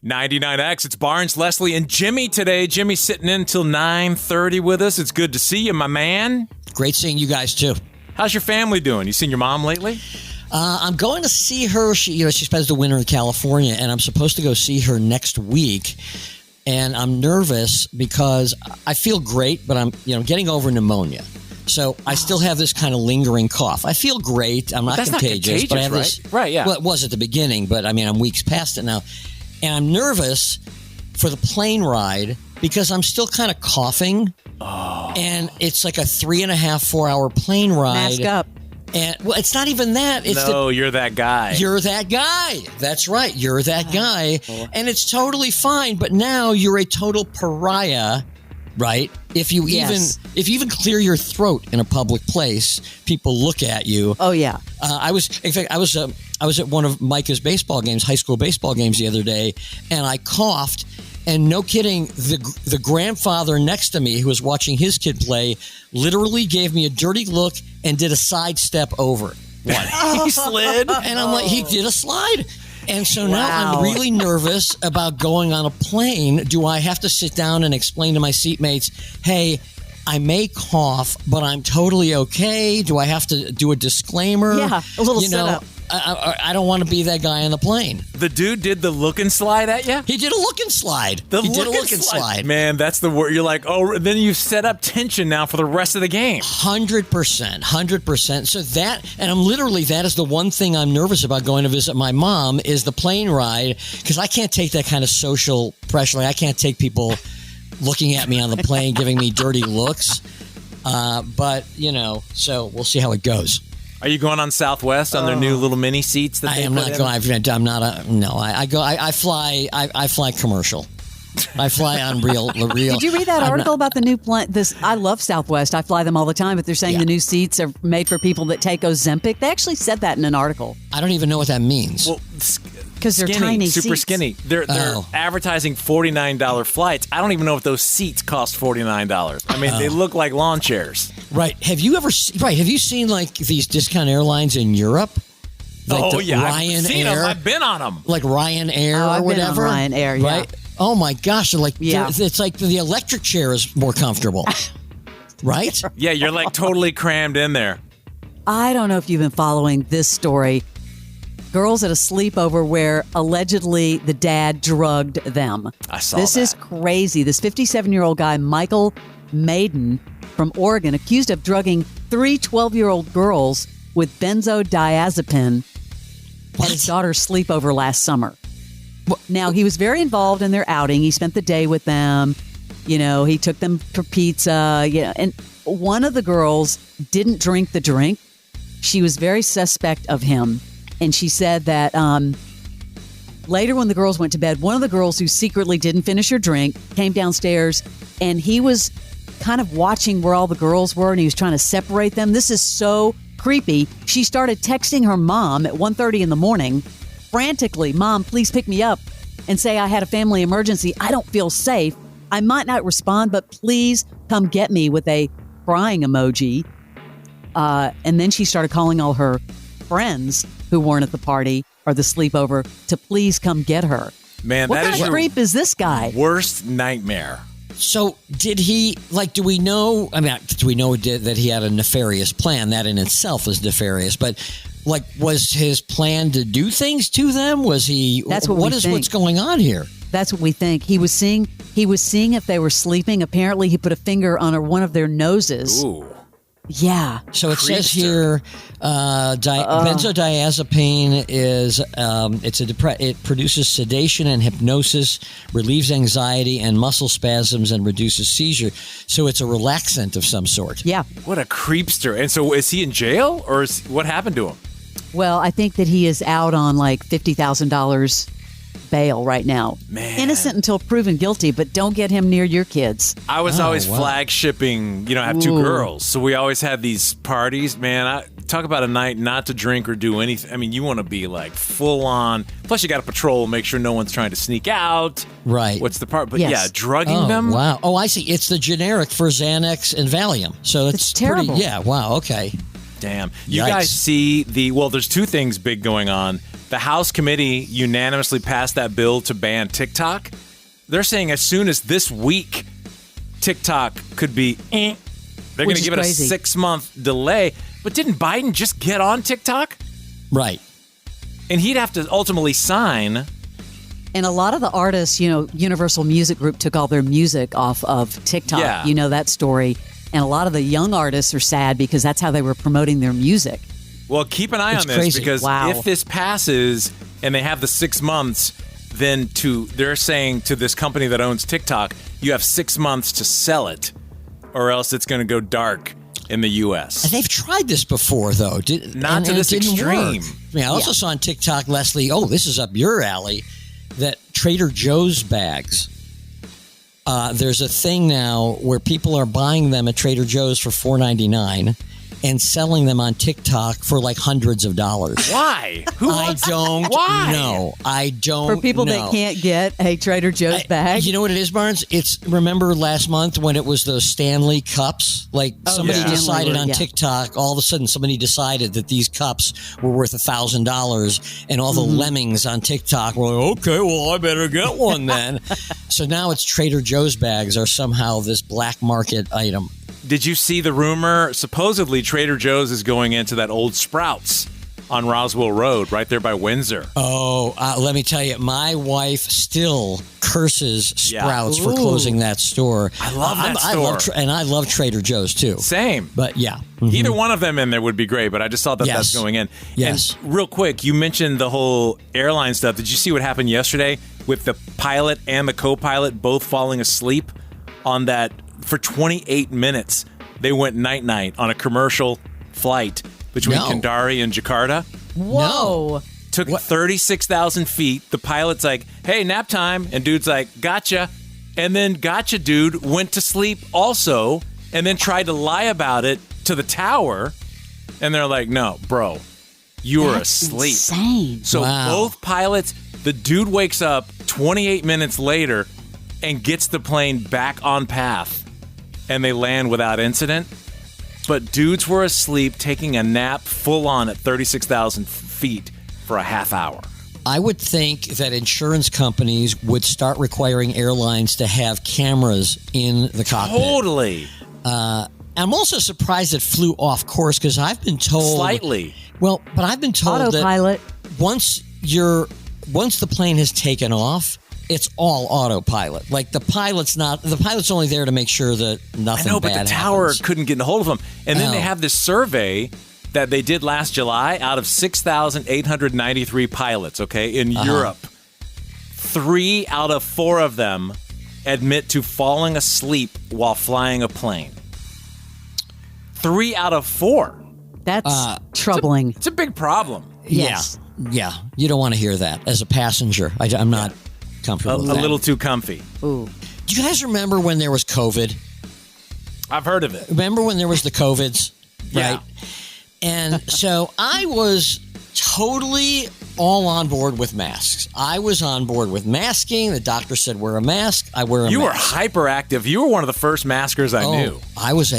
99X, it's Barnes, Leslie, and Jimmy today. Jimmy's sitting in until 9:30 with us. It's good to see you, my man. Great seeing you guys, too. How's your family doing? You seen your mom lately? I'm going to see her. She spends the winter in California, and I'm supposed to go see her next week. And I'm nervous because I feel great, but I'm getting over pneumonia. So I still have this kind of lingering cough. I feel great. I'm not contagious, but I have this. Right, yeah. Well, it was at the beginning, but I'm weeks past it now. And I'm nervous for the plane ride because I'm still kind of coughing. Oh. And it's like a 3.5, 4 hour plane ride. Mask up. And it's not even that. It's you're that guy. You're that guy. That's right. You're that guy. And it's totally fine. But now you're a total pariah, right? If you even clear your throat in a public place, people look at you. Oh yeah. I was at one of Micah's baseball games, high school baseball games the other day, and I coughed. And no kidding, the grandfather next to me who was watching his kid play literally gave me a dirty look and did a sidestep over. What? He slid? And I'm like, he did a slide. And so now I'm really nervous about going on a plane. Do I have to sit down and explain to my seatmates, hey, I may cough, but I'm totally okay? Do I have to do a disclaimer? Yeah, a little setup. I don't want to be that guy on the plane. The dude did the look and slide at you? He did a look and slide. He did a look and slide. Man, that's the word. You're like, then you've set up tension now for the rest of the game. 100%. So that is the one thing I'm nervous about going to visit my mom is the plane ride, because I can't take that kind of social pressure. Like, I can't take people looking at me on the plane, giving me dirty looks. But, so we'll see how it goes. Are you going on Southwest on their new little mini seats that they am put not in? going. I'm not. I fly. I fly commercial. I fly on real. Did you read that article about the new plane? I love Southwest. I fly them all the time, but they're saying the new seats are made for people that take Ozempic. They actually said that in an article. I don't even know what that means. Well, because they're tiny super seats. skinny. They're advertising $49 flights. I don't even know if those seats cost $49. I mean, they look like lawn chairs. Right. Have you seen like these discount airlines in Europe? Like I've seen them. I've been on them. Like Ryanair or whatever. I've been on Ryanair, yeah. Right? Oh my gosh! They're like, it's like the electric chair is more comfortable, right? Yeah, you're like totally crammed in there. I don't know if you've been following this story. Girls at a sleepover where allegedly the dad drugged them. I saw this. That. This is crazy. This 57-year-old guy, Michael Maiden from Oregon, accused of drugging 3 12-year-old girls with benzodiazepine at his daughter's sleepover last summer. Now, he was very involved in their outing. He spent the day with them. He took them for pizza. And one of the girls didn't drink the drink. She was very suspect of him. And she said that later when the girls went to bed, one of the girls who secretly didn't finish her drink came downstairs, and he was kind of watching where all the girls were, and he was trying to separate them. This is so creepy. She started texting her mom at 1:30 in the morning, frantically, "Mom, please pick me up and say I had a family emergency. I don't feel safe. I might not respond, but please come get me," with a crying emoji. And then she started calling all her friends who weren't at the party or the sleepover to please come get her. Man, what kind of creep is this guy? Worst nightmare. So did he, do we know that he had a nefarious plan? That in itself is nefarious. But, was his plan to do things to them? Was he, That's what's going on here? That's what we think. He was seeing if they were sleeping. Apparently, he put a finger on one of their noses. Ooh. Yeah. So it says here, benzodiazepine is it produces sedation and hypnosis, relieves anxiety and muscle spasms, and reduces seizure. So it's a relaxant of some sort. Yeah. What a creepster! And so is he in jail, or what happened to him? Well, I think that he is out on $50,000 bail right now. Man. Innocent until proven guilty, but don't get him near your kids. I was always flag shipping, I have 2 girls, so we always had these parties. Man, talk about a night not to drink or do anything. I mean, you want to be full on. Plus, you got to patrol, make sure no one's trying to sneak out. Right. What's the part? But yes. drugging them. Wow. Oh, I see. It's the generic for Xanax and Valium. So it's terrible. Pretty, yeah. Wow. Okay. Damn. You Yikes. guys see there's 2 things big going on. the House committee unanimously passed that bill to ban TikTok. They're saying as soon as this week, TikTok could be, they're going to give it a 6-month delay. But didn't Biden just get on TikTok? Right. Mm-hmm. And he'd have to ultimately sign. And a lot of the artists, Universal Music Group took all their music off of TikTok. Yeah. You know that story. And a lot of the young artists are sad because that's how they were promoting their music. Well, keep an eye on this crazy. because Wow. if this passes and they have the 6 months, then they're saying to this company that owns TikTok, you have 6 months to sell it or else it's going to go dark in the U.S. They've tried this before, though. Not to this extreme. Work. I mean, I also saw on TikTok, Leslie, this is up your alley, that Trader Joe's bags. There's a thing now where people are buying them at Trader Joe's for $4.99 and selling them on TikTok for like hundreds of dollars. Why? I don't know. I don't know. For people that can't get a Trader Joe's bag. You know what it is, Barnes? Remember last month when it was those Stanley cups? Like somebody decided on TikTok, all of a sudden somebody decided that these cups were worth $1,000 and all the lemmings on TikTok were like, okay, well, I better get one then. So now it's Trader Joe's bags are somehow this black market item. Did you see the rumor? Supposedly Trader Joe's is going into that old Sprouts on Roswell Road, right there by Windsor. Oh, let me tell you, my wife still curses Sprouts for closing that store. I love that store. I love Trader Joe's too. Same. But yeah. Either one of them in there would be great, but I just thought that's going in. Yes. And real quick, you mentioned the whole airline stuff. Did you see what happened yesterday with the pilot and the co-pilot both falling asleep on that? For 28 minutes, they went night-night on a commercial flight between Kendari and Jakarta. Whoa. Took 36,000 feet. The pilot's like, hey, nap time. And dude's like, gotcha. And then gotcha dude went to sleep also and then tried to lie about it to the tower. And they're like, no, bro, you were asleep. Insane. So both pilots, the dude wakes up 28 minutes later and gets the plane back on path. And they land without incident. But dudes were asleep, taking a nap full on at 36,000 feet for a half hour. I would think that insurance companies would start requiring airlines to have cameras in the cockpit. Totally. I'm also surprised it flew off course because I've been told... Slightly. Well, but I've been told Autopilot. that once the plane has taken off, it's all autopilot. Like the pilot's only there to make sure that nothing bad happens. I know, but the tower couldn't get a hold of them. And then they have this survey that they did last July out of 6,893 pilots, in Europe. 3 out of 4 of them admit to falling asleep while flying a plane. 3 out of 4. That's troubling. It's a big problem. Yes. Yeah. You don't want to hear that as a passenger. I'm not... comfortable with that. A little too comfy. Ooh. Do you guys remember when there was COVID? I've heard of it. Remember when there was the COVIDs? Yeah. Right? And so I was totally all on board with masks. I was on board with masking. The doctor said wear a mask. I wear a mask. You were hyperactive. You were one of the first maskers I knew. I was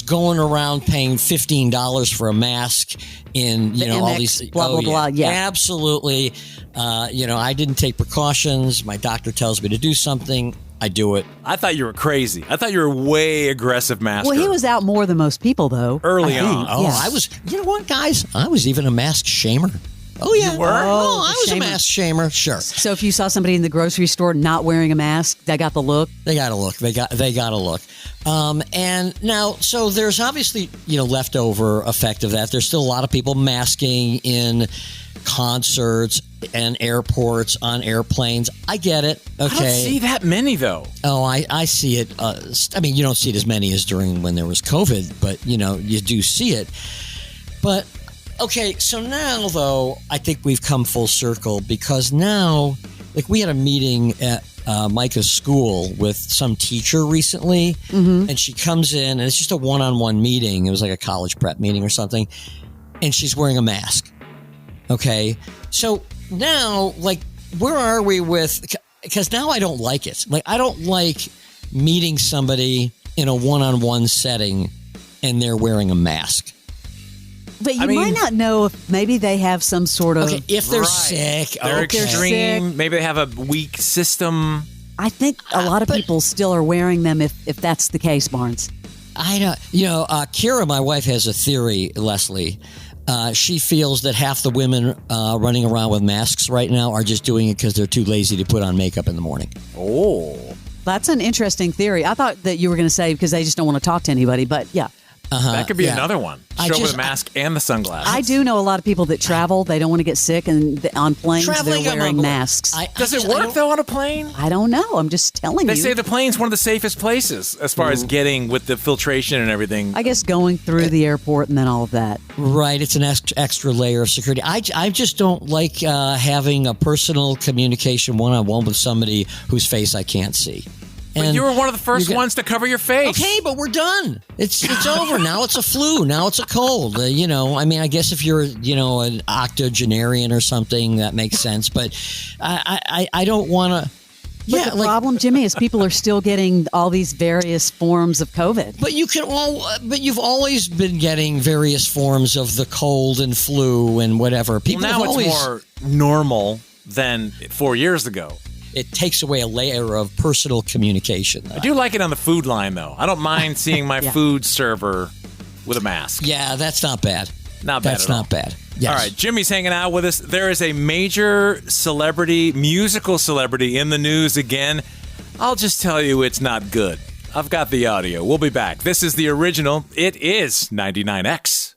going around paying $15 for a mask in all these blah blah blah. Yeah, absolutely. I didn't take precautions. My doctor tells me to do something. I do it. I thought you were crazy. I thought you were a way aggressive masker. Well, he was out more than most people, though. Early on. Oh, yeah. I was. You know what, guys? I was even a mask shamer. Oh, yeah. You were? I was a mask shamer. Sure. So if you saw somebody in the grocery store not wearing a mask, they got the look? They got a look. They got a look. And now, so there's obviously, leftover effect of that. There's still a lot of people masking in concerts and airports, on airplanes. I get it. Okay. I don't see that many, though. Oh, I see it. You don't see it as many as during when there was COVID, but, you do see it. But, okay, so now, though, I think we've come full circle because now, we had a meeting at Micah's school with some teacher recently, and she comes in, and it's just a one-on-one meeting. It was like a college prep meeting or something, and she's wearing a mask. Okay, so now, where are we with... Because now I don't like it. I don't like meeting somebody in a one-on-one setting and they're wearing a mask. But you I mean- might not know if maybe they have some sort of. Okay, if they're Right. sick, They're okay. extreme. Maybe they have a weak system. I think a lot of but- people still are wearing them if that's the case, Barnes. I don't. Kira, my wife, has a theory. Leslie, she feels that half the women running around with masks right now are just doing it because they're too lazy to put on makeup in the morning. Oh. That's an interesting theory. I thought that you were going to say because they just don't want to talk to anybody, but yeah. That could be yeah. another one. I Show up with just- a mask and the sunglasses. I do know a lot of people that travel. They don't want to get sick, and on planes Traveling, they're I'm wearing on board. masks. Does it work, though, on a plane? I don't know. I'm just telling They you. say the plane's one of the safest places as far as getting with the filtration and everything. I guess going through the airport and then all of that. Right, it's an extra layer of security. I just don't like having a personal communication one-on-one with somebody whose face I can't see. But you were one of the first you get- ones to cover your face. Okay, but we're done. It's over. Now it's a flu. Now it's a cold. I guess if you're, an octogenarian or something, that makes sense. But I don't want to. But the problem, Jimmy, is people are still getting all these various forms of COVID. But you've always been getting various forms of the cold and flu and whatever. People Well, now have it's always, more normal than 4 years ago. it takes away a layer of personal communication. I do like it on the food line, though. I don't mind seeing my food server with a mask. Yeah, that's not bad. Not bad That's at all. not bad. Yes. All right, Jimmy's hanging out with us. There is a major musical celebrity in the news again. I'll just tell you it's not good. I've got the audio. We'll be back. This is the original. It is 99X.